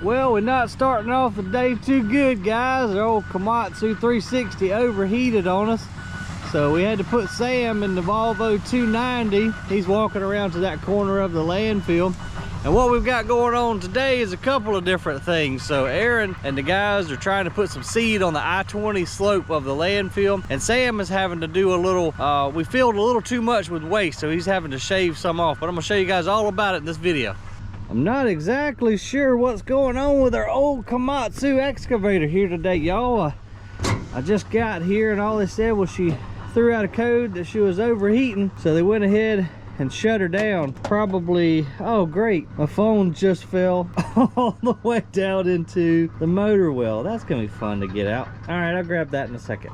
Well, we're not starting off the day too good, guys. The old Komatsu 360 overheated on us. So we had to put Sam in the Volvo 290. He's walking around to that corner of the landfill. And what we've got going on today is a couple of different things. So Aaron and the guys are trying to put some seed on the I-20 slope of the landfill. And Sam is having to do a little, we filled a little too much with waste, so he's having to shave some off. But I'm gonna show you guys all about it in this video. I'm not exactly sure what's going on with our old Komatsu excavator here today, y'all. I just got here and all they said was she threw out a code that she was overheating. So they went ahead and shut her down. Probably, oh great, my phone just fell all the way down into the motor well. That's gonna be fun to get out. All right, I'll grab that in a second.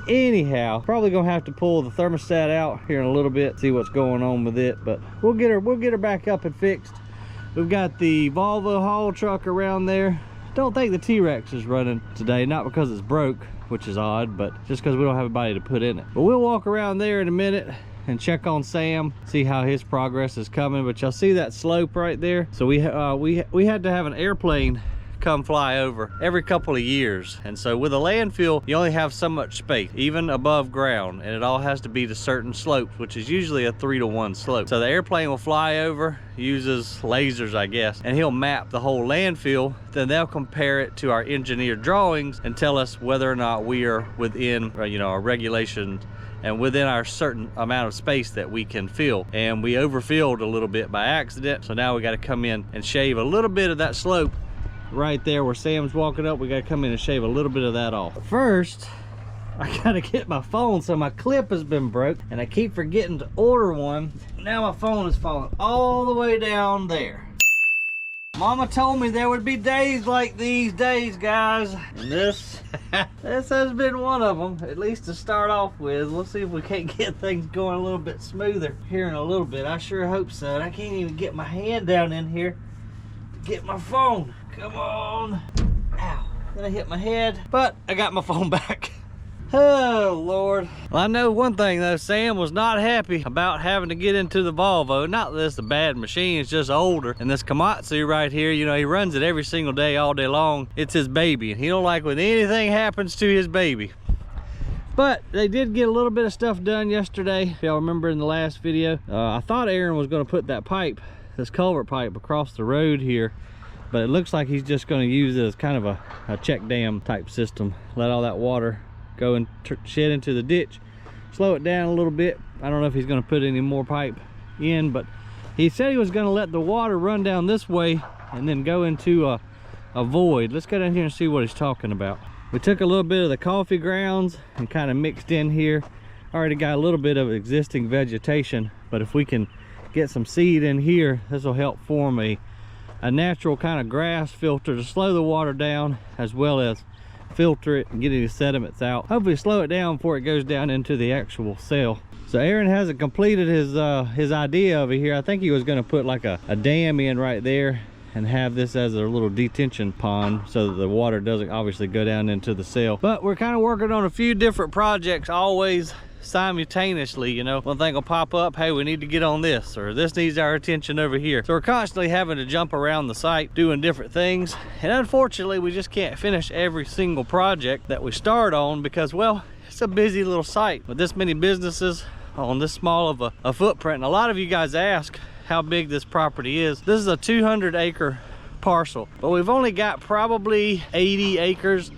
Anyhow, probably gonna have to pull the thermostat out here in a little bit, see what's going on with it, but we'll get her back up and fixed. We've got the Volvo haul truck around there. Don't think the T-Rex is running today, not because it's broke, which is odd, but just because we don't have anybody to put in it. But we'll walk around there in a minute and check on Sam, see how his progress is coming. But y'all see that slope right there? So we had to have an airplane come fly over every couple of years. And so with a landfill, you only have so much space, even above ground, and it all has to be to certain slopes, which is usually a 3-to-1 slope. So the airplane will fly over, uses lasers, I guess, and he'll map the whole landfill. Then they'll compare it to our engineered drawings and tell us whether or not we are within, you know, our regulations and within our certain amount of space that we can fill. And we overfilled a little bit by accident, so now we got to come in and shave a little bit of that slope right there where Sam's walking up. We got to come in and shave a little bit of that off. But first, I got to get my phone. So my clip has been broke and I keep forgetting to order one. Now my phone is falling all the way down there. Mama told me there would be days like these days, guys. And this has been one of them, at least to start off with. We'll see if we can't get things going a little bit smoother here in a little bit. I sure hope so. I can't even get my hand down in here to get my phone. Come on. Ow. Then I hit my head, but I got my phone back. Oh, Lord. Well, I know one thing, though. Sam was not happy about having to get into the Volvo. Not that it's a bad machine, it's just older. And this Komatsu right here, you know, he runs it every single day, all day long. It's his baby, and he don't like when anything happens to his baby. But they did get a little bit of stuff done yesterday. If y'all remember in the last video, I thought Aaron was going to put that pipe, this culvert pipe, across the road here. But it looks like he's just going to use it as kind of a check dam type system. Let all that water go and shed into the ditch, slow it down a little bit. I don't know if he's going to put any more pipe in, but he said he was going to let the water run down this way and then go into a void. Let's go down here and see what he's talking about. We took a little bit of the coffee grounds and kind of mixed in here. Already got a little bit of existing vegetation, but if we can get some seed in here, this will help form a natural kind of grass filter to slow the water down, as well as filter it and get any sediments out. Hopefully slow it down before it goes down into the actual cell. So Aaron hasn't completed his idea over here. I think he was going to put like a dam in right there and have this as a little detention pond so that the water doesn't obviously go down into the cell. But we're kind of working on a few different projects always simultaneously. You know, one thing will pop up, hey, we need to get on this, or this needs our attention over here. So we're constantly having to jump around the site doing different things, and unfortunately we just can't finish every single project that we start on because, well, it's a busy little site with this many businesses on this small of a footprint. And a lot of you guys ask how big this property is. This is a 200-acre parcel, but we've only got probably 80 acres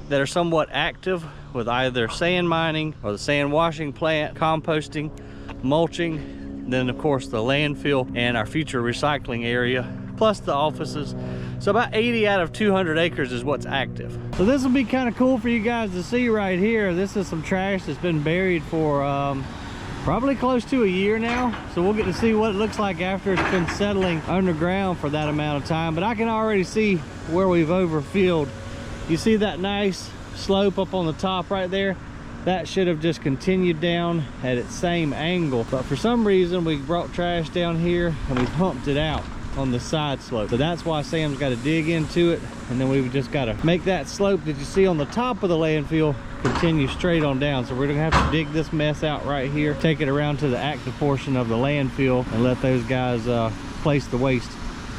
that are somewhat active with either sand mining or the sand washing plant, composting, mulching, then of course the landfill and our future recycling area, plus the offices. So about 80 out of 200 acres is what's active. So this will be kind of cool for you guys to see right here. This is some trash that's been buried for probably close to a year now. So we'll get to see what it looks like after it's been settling underground for that amount of time. But I can already see where we've overfilled. You see that nice slope up on the top right there? That should have just continued down at its same angle, but for some reason we brought trash down here and we pumped it out on the side slope. So that's why Sam's got to dig into it, and then we've just got to make that slope that you see on the top of the landfill continue straight on down. So we're gonna have to dig this mess out right here, take it around to the active portion of the landfill, and let those guys place the waste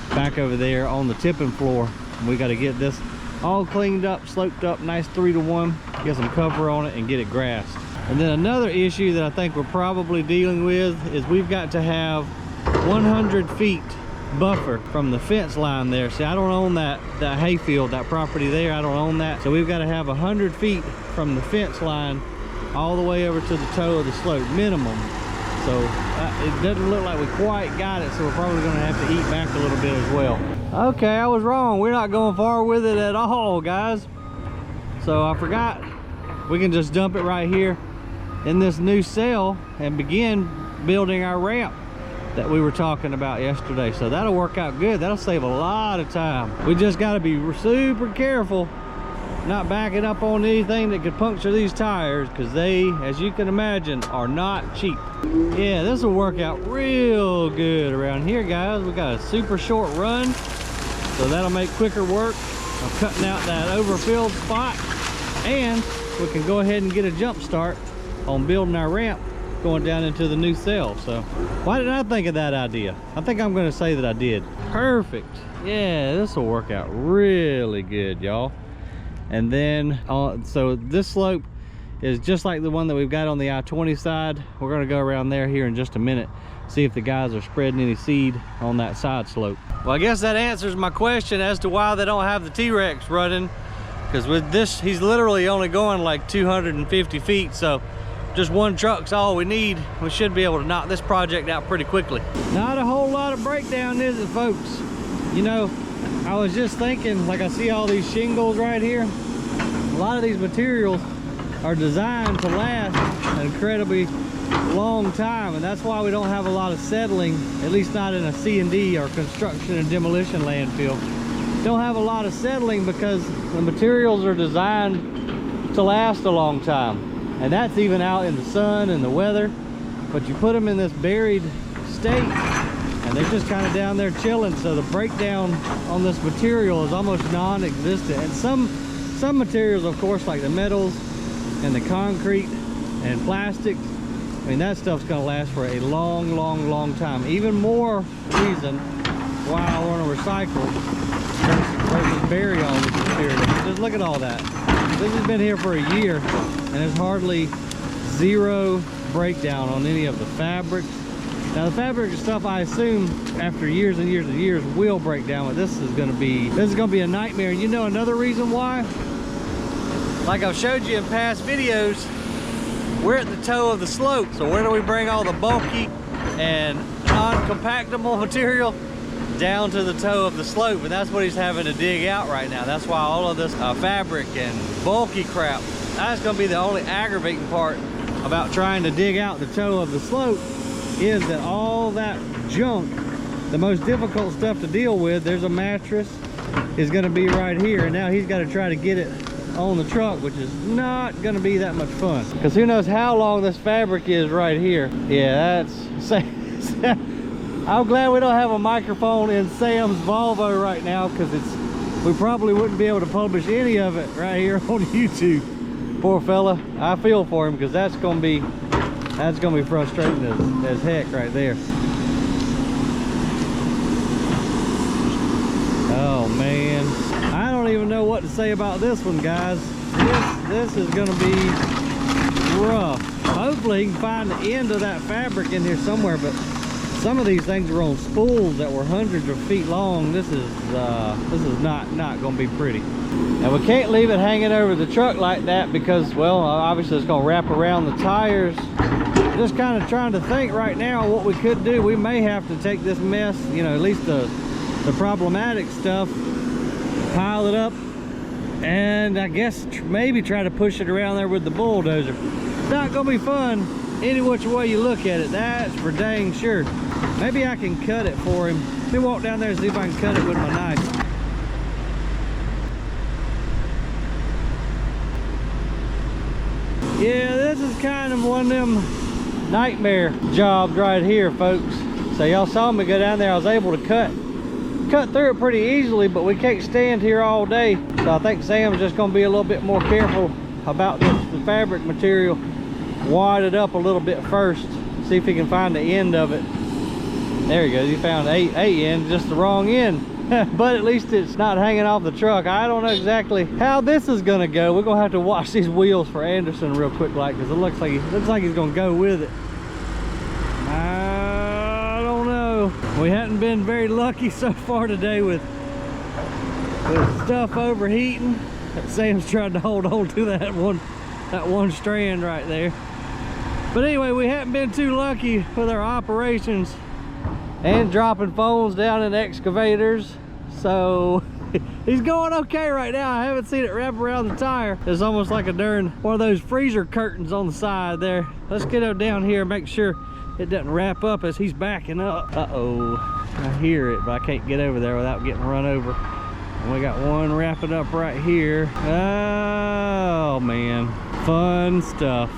back over there on the tipping floor We got to get this all cleaned up, sloped up, nice 3-to-1, get some cover on it and get it grassed. And then another issue that I think we're probably dealing with is we've got to have 100 feet buffer from the fence line there. See, I don't own that hayfield, that property there, I don't own that. So we've got to have 100 feet from the fence line all the way over to the toe of the slope, minimum. So it doesn't look like we quite got it, so we're probably going to have to eat back a little bit as well. Okay, I was wrong. We're not going far with it at all, guys. So I forgot. We can just dump it right here in this new cell and begin building our ramp that we were talking about yesterday. So that'll work out good. That'll save a lot of time. We just got to be super careful not backing up on anything that could puncture these tires, because they, as you can imagine, are not cheap. Yeah, this will work out real good around here, guys. We got a super short run, so that'll make quicker work of cutting out that overfilled spot, and we can go ahead and get a jump start on building our ramp going down into the new cell. So why didn't I think of that idea? I think I'm going to say that I did. Perfect. Yeah, this will work out really good, y'all. And then so this slope is just like the one that we've got on the I-20 side. We're going to go around there here in just a minute, see if the guys are spreading any seed on that side slope. Well, I guess that answers my question as to why they don't have the T-Rex running, because with this, he's literally only going like 250 feet, so just one truck's all we need. We should be able to knock this project out pretty quickly. Not a whole lot of breakdown, is it, folks? You know, I was just thinking, like, I see all these shingles right here. A lot of these materials are designed to last an incredibly long time, and that's why we don't have a lot of settling, at least not in a C&D or construction and demolition landfill. Don't have a lot of settling because the materials are designed to last a long time, and that's even out in the sun and the weather. But you put them in this buried state and they're just kind of down there chilling, so the breakdown on this material is almost non-existent. And some materials, of course, like the metals and the concrete and plastics, I mean, that stuff's gonna last for a long time. Even more reason why I want to recycle versus bury all this material. Just look at all that. This has been here for a year and there's hardly zero breakdown on any of the fabrics. Now the fabric stuff, I assume after years and years and years will break down, but this is gonna be a nightmare. And you know another reason why? Like I've showed you in past videos, we're at the toe of the slope. So where do we bring all the bulky and non-compactable material? Down to the toe of the slope, and that's what he's having to dig out right now. That's why all of this fabric and bulky crap, that's gonna be the only aggravating part about trying to dig out the toe of the slope, is that all that junk, the most difficult stuff to deal with, there's a mattress, is gonna be right here, and now he's got to try to get it on the truck, which is not gonna be that much fun, because who knows how long this fabric is right here. Yeah, that's I'm glad we don't have a microphone in Sam's Volvo right now, because we probably wouldn't be able to publish any of it right here on YouTube. Poor fella. I feel for him, because that's gonna be frustrating as heck right there. Oh man, I don't even know what to say about this one, guys. This is gonna be rough. Hopefully he can find the end of that fabric in here somewhere, but some of these things are on spools that were hundreds of feet long. This is not going to be pretty. And we can't leave it hanging over the truck like that, because, well, obviously it's going to wrap around the tires. Just kind of trying to think right now what we could do. We may have to take this mess, you know, at least the problematic stuff, pile it up, and I guess maybe try to push it around there with the bulldozer. It's not going to be fun any which way you look at it, that's for dang sure. Maybe I can cut it for him. Let me walk down there and see if I can cut it with my knife. Yeah, this is kind of one of them nightmare jobs right here, folks. So y'all saw me go down there. I was able to cut through it pretty easily, but we can't stand here all day. So I think Sam's just going to be a little bit more careful about the fabric material. Wad it up a little bit first, see if he can find the end of it. There he goes. He found a end, just the wrong end. but at least it's not hanging off the truck. I don't know exactly how this is gonna go. We're gonna have to wash these wheels for Anderson real quick, like, because it looks like he's gonna go with it. I don't know. We haven't been very lucky so far today with stuff overheating. Sam's trying to hold on to that one strand right there. But anyway, we haven't been too lucky with our operations and dropping phones down in excavators. So he's going okay right now. I haven't seen it wrap around the tire. It's almost like a darn one of those freezer curtains on the side there. Let's get up down here and make sure it doesn't wrap up as he's backing up. Uh-oh, I hear it, but I can't get over there without getting run over. And we got one wrapping up right here. Oh man, fun stuff.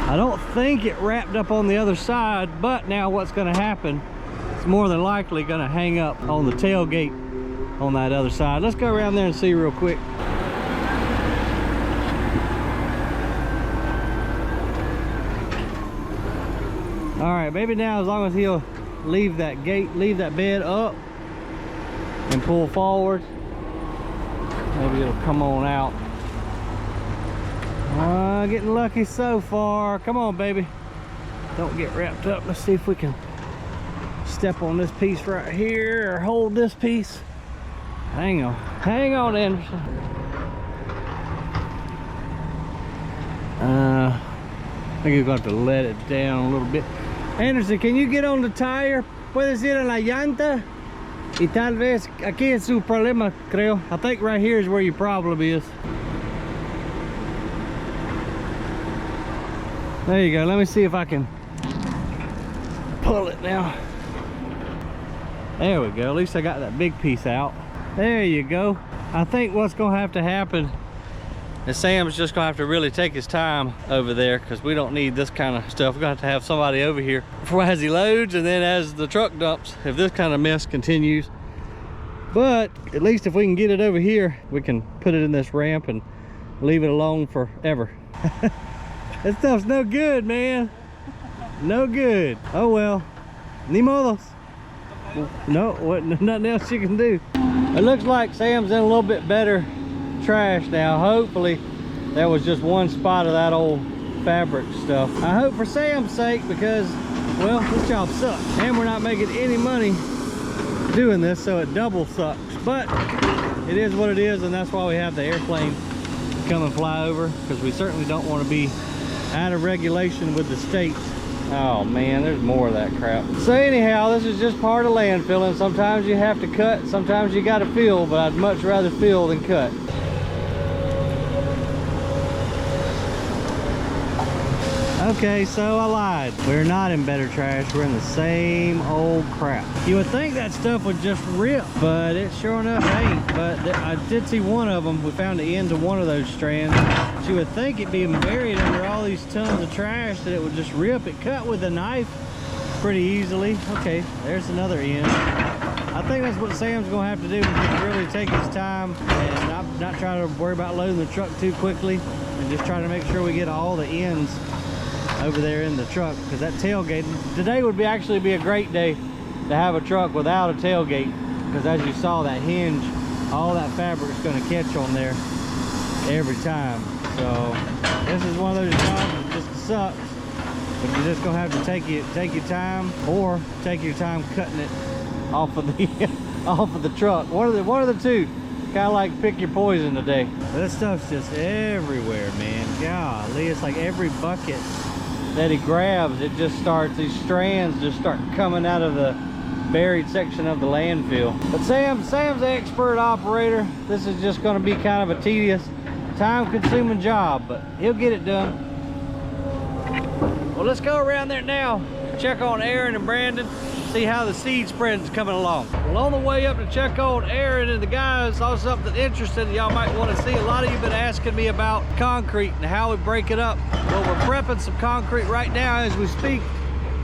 I don't think it wrapped up on the other side, but now what's gonna happen, it's more than likely gonna hang up on the tailgate on that other side. Let's go around there and see real quick. All right, maybe now, as long as he'll leave that bed up and pull forward, maybe it'll come on out. Getting lucky so far. Come on, baby. Don't get wrapped up. Let's see if we can step on this piece right here or hold this piece. Hang on, Anderson. I think you're going to have to let it down a little bit. Anderson, can you get on the tire? Puedes ir a la llanta. Y tal vez aquí es su problema, creo. I think right here is where your problem is. There you go. Let me see if I can pull it now. There we go. At least I got that big piece out. There you go. I think what's going to have to happen is Sam's just going to have to really take his time over there, because we don't need this kind of stuff. We're going to have somebody over here for as he loads and then as the truck dumps, if this kind of mess continues. But at least if we can get it over here, we can put it in this ramp and leave it alone forever. That stuff's no good, man. No good. Oh well. Ni modos. No, nothing else you can do. It looks like Sam's in a little bit better trash now. Hopefully that was just one spot of that old fabric stuff. I hope for Sam's sake, because, well, this job sucks. And we're not making any money doing this, so it double sucks. But it is what it is, and that's why we have the airplane come and fly over, because we certainly don't want to be out of regulation with the state. Oh man, there's more of that crap. So anyhow, this is just part of landfilling. Sometimes you have to cut, sometimes you got to fill, but I'd much rather fill than cut. Okay, so I lied. We're not in better trash. We're in the same old crap. You would think that stuff would just rip, but it sure enough ain't. But I did see one of them. We found the end of one of those strands. But you would think it'd be buried under all these tons of trash that it would just rip. It cut with a knife pretty easily. Okay, there's another end. I think that's what Sam's gonna have to do, is just really take his time and not try to worry about loading the truck too quickly, and just try to make sure we get all the ends over there in the truck, because that tailgate, today would actually be a great day to have a truck without a tailgate, because as you saw, that hinge, all that fabric is going to catch on there every time. So this is one of those jobs that just sucks, but you're just gonna have to take your time, or take your time cutting it off of the off of the truck. One of the two. Kind of like pick your poison today. This stuff's just everywhere, man. Golly, it's like every bucket that he grabs, it just starts, these strands just start coming out of the buried section of the landfill. But Sam's the expert operator. This is just going to be kind of a tedious, time-consuming job, but he'll get it done. Well, let's go around there now, check on Aaron and Brandon, see how the seed spreading's coming along. Well, on the way up to check on Aaron and the guys, saw something interesting that y'all might want to see. A lot of you have been asking me about concrete and how we break it up. Well, we're prepping some concrete right now as we speak,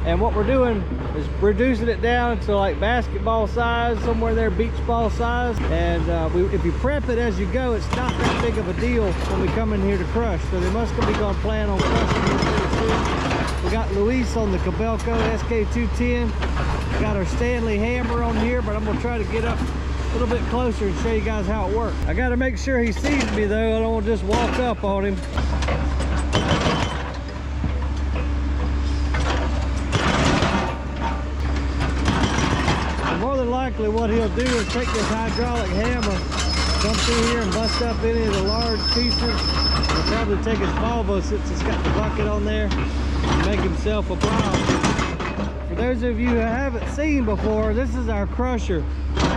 and what we're doing is reducing it down to like basketball size, somewhere there, beach ball size. And if you prep it as you go, it's not that big of a deal when we come in here to crush. So they must be going to plan on crushing here pretty soon. We got Luis on the Cabelco SK210, Got our Stanley hammer on here, but I'm gonna try to get up a little bit closer and show you guys how it works. I gotta make sure he sees me though. I don't want to just walk up on him. And more than likely what he'll do is take this hydraulic hammer, come through here and bust up any of the large pieces. He'll probably take his Volvo since it's got the bucket on there and make himself a plow. For those of you who haven't seen before, this is our crusher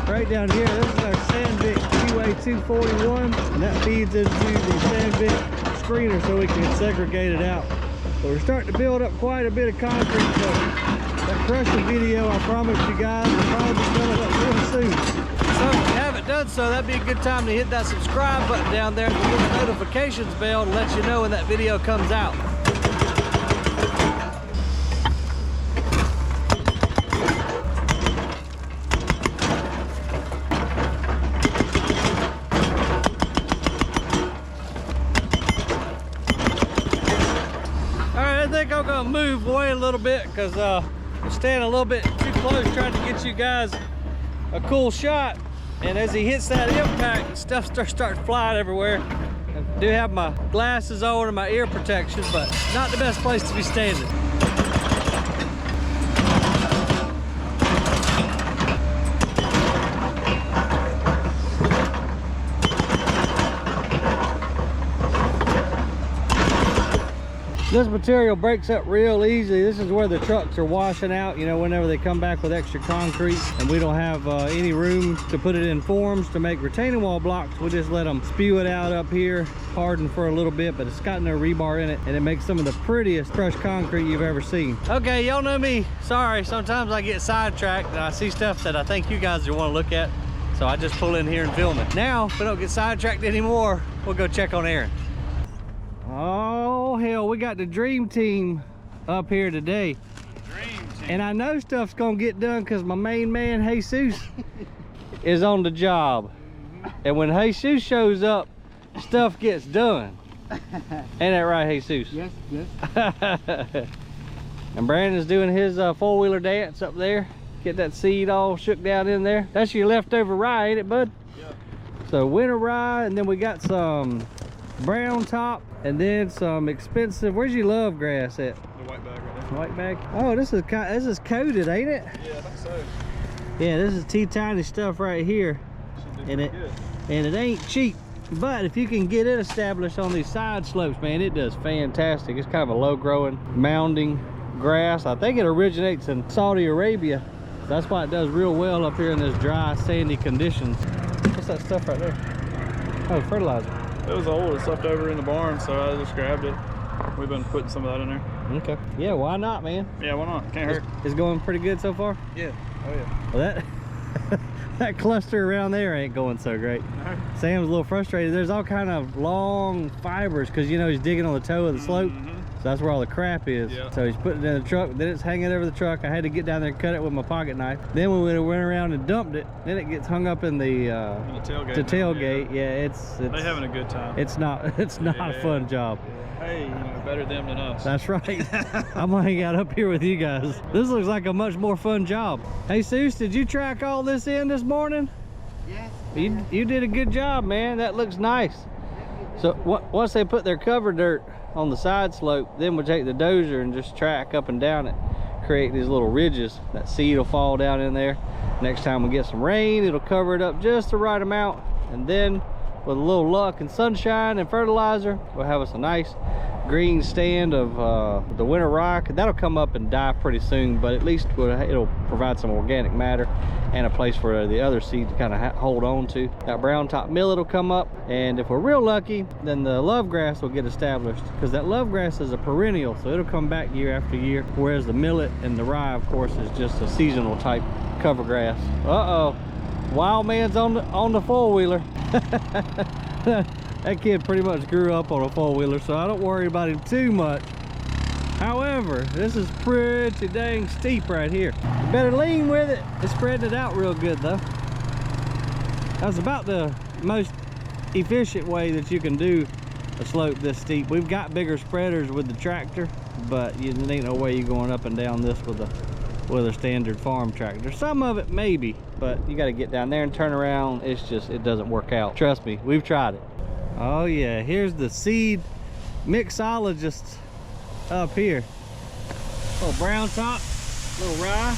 right down here. This is our Sandvik QA241, and that feeds into the Sandvik screener so we can segregate it out. So we're starting to build up quite a bit of concrete. So that crusher video, I promise you guys, will probably be coming up real soon. So if you haven't done so, that'd be a good time to hit that subscribe button down there and hit the notifications bell to let you know when that video comes out. I think I'm gonna move away a little bit because I'm standing a little bit too close trying to get you guys a cool shot. And as he hits that impact, stuff starts flying everywhere. I do have my glasses on and my ear protection, but not the best place to be standing. This material breaks up real easy. This is where the trucks are washing out, you know, whenever they come back with extra concrete and we don't have any room to put it in forms to make retaining wall blocks. We just let them spew it out up here, harden for a little bit, but it's got no rebar in it, and it makes some of the prettiest crushed concrete you've ever seen. Okay, y'all know me. Sorry, sometimes I get sidetracked and I see stuff that I think you guys will want to look at, so I just pull in here and film it. Now, if we don't get sidetracked anymore, we'll go check on Aaron. Oh hell, we got the dream team up here today. Dream team. And I know stuff's gonna get done because my main man Jesus is on the job. And when Jesus shows up, stuff gets done. Ain't that right, Jesus? Yes, yes. And Brandon's doing his four-wheeler dance up there. Get that seed all shook down in there. That's your leftover rye, ain't it, bud? Yeah. So winter rye, and then we got some brown top, and then some expensive, where's your love grass at? The white bag right there. White bag? Oh, this is coated, ain't it? Yeah, I think so. Yeah, this is teeny stuff right here. And it ain't cheap, but if you can get it established on these side slopes, man, it does fantastic. It's kind of a low growing mounding grass. I think it originates in Saudi Arabia. That's why it does real well up here in this dry, sandy conditions. What's that stuff right there? Oh, fertilizer. It was old. It's left over in the barn, so I just grabbed it. We've been putting some of that in there. Okay. Yeah, why not, man? Yeah, why not? Can't hurt. It's going pretty good so far? Yeah. Oh, yeah. Well, that cluster around there ain't going so great. No. Sam's a little frustrated. There's all kind of long fibers because, you know, he's digging on the toe of the slope. So that's where all the crap is. Yeah. So he's putting it in the truck, then it's hanging over the truck. I had to get down there and cut it with my pocket knife. Then we went around and dumped it. Then it gets hung up in the tailgate. The tailgate. Yeah, it's they're having a good time. It's not a fun job. Hey, you know, better them than us. That's right. I'm gonna hang out up here with you guys. This looks like a much more fun job. Hey, Jesus, did you track all this in this morning? Yes. You did a good job, man. That looks nice. So once they put their cover dirt on the side slope, then we'll take the dozer and just track up and down it, create these little ridges. That seed will fall down in there. Next time we get some rain, it'll cover it up just the right amount, and then with a little luck and sunshine and fertilizer, we'll have us a nice green stand of the winter rye. That'll come up and die pretty soon, but at least it'll provide some organic matter and a place for the other seed to kind of hold on to. That brown top millet will come up, and if we're real lucky, then the love grass will get established, because that love grass is a perennial, so it'll come back year after year, whereas the millet and the rye, of course, is just a seasonal type cover grass. Uh-oh, wild man's on the four-wheeler. That kid pretty much grew up on a four-wheeler, so I don't worry about him too much. However, this is pretty dang steep right here. You better lean with it. It's spreading it out real good though. That's about the most efficient way that you can do a slope this steep. We've got bigger spreaders with the tractor, but there ain't no way you're going up and down this with with a standard farm tractor. Some of it maybe, but you got to get down there and turn around. It's just, it doesn't work out. Trust me, we've tried it. Oh yeah, here's the seed mixologist up here. Little brown top, little rye.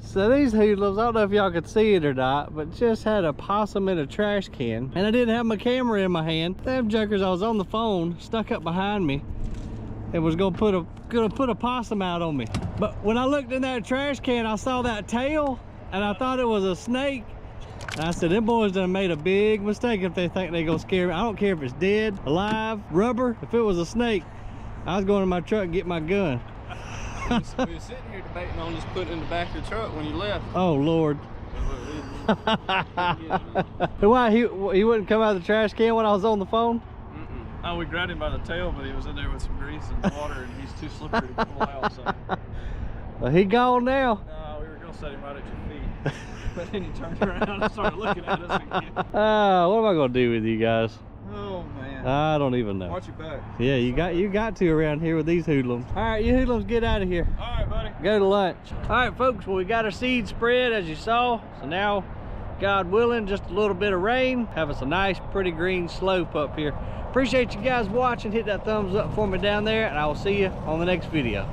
So these hoodlums, I don't know if y'all could see it or not, but just had a possum in a trash can, and I didn't have my camera in my hand. Them jokers, I was on the phone, stuck up behind me, and was gonna put a possum out on me. But when I looked in that trash can, I saw that tail, and I thought it was a snake. And I said, them boys done made a big mistake if they think they gonna scare me. I don't care if it's dead, alive, rubber. If it was a snake, I was going to my truck and get my gun. We were sitting here debating on just putting it in the back of the truck when you left. Oh Lord. Why he wouldn't come out of the trash can when I was on the phone? Oh, we grabbed him by the tail, but he was in there with some grease and water, and he's too slippery to pull out. So. Well, he gone now. No, we were gonna set him right at your feet, but then he turned around and started looking at us again. What am I gonna do with you guys? Oh man. I don't even know. Watch your back. Yeah, you got to around here with these hoodlums. All right, you hoodlums, get out of here. All right, buddy. Go to lunch. All right, folks, well, we got our seed spread, as you saw. So now, God willing, just a little bit of rain, have us a nice, pretty green slope up here. Appreciate you guys watching. Hit that thumbs up for me down there, and I will see you on the next video.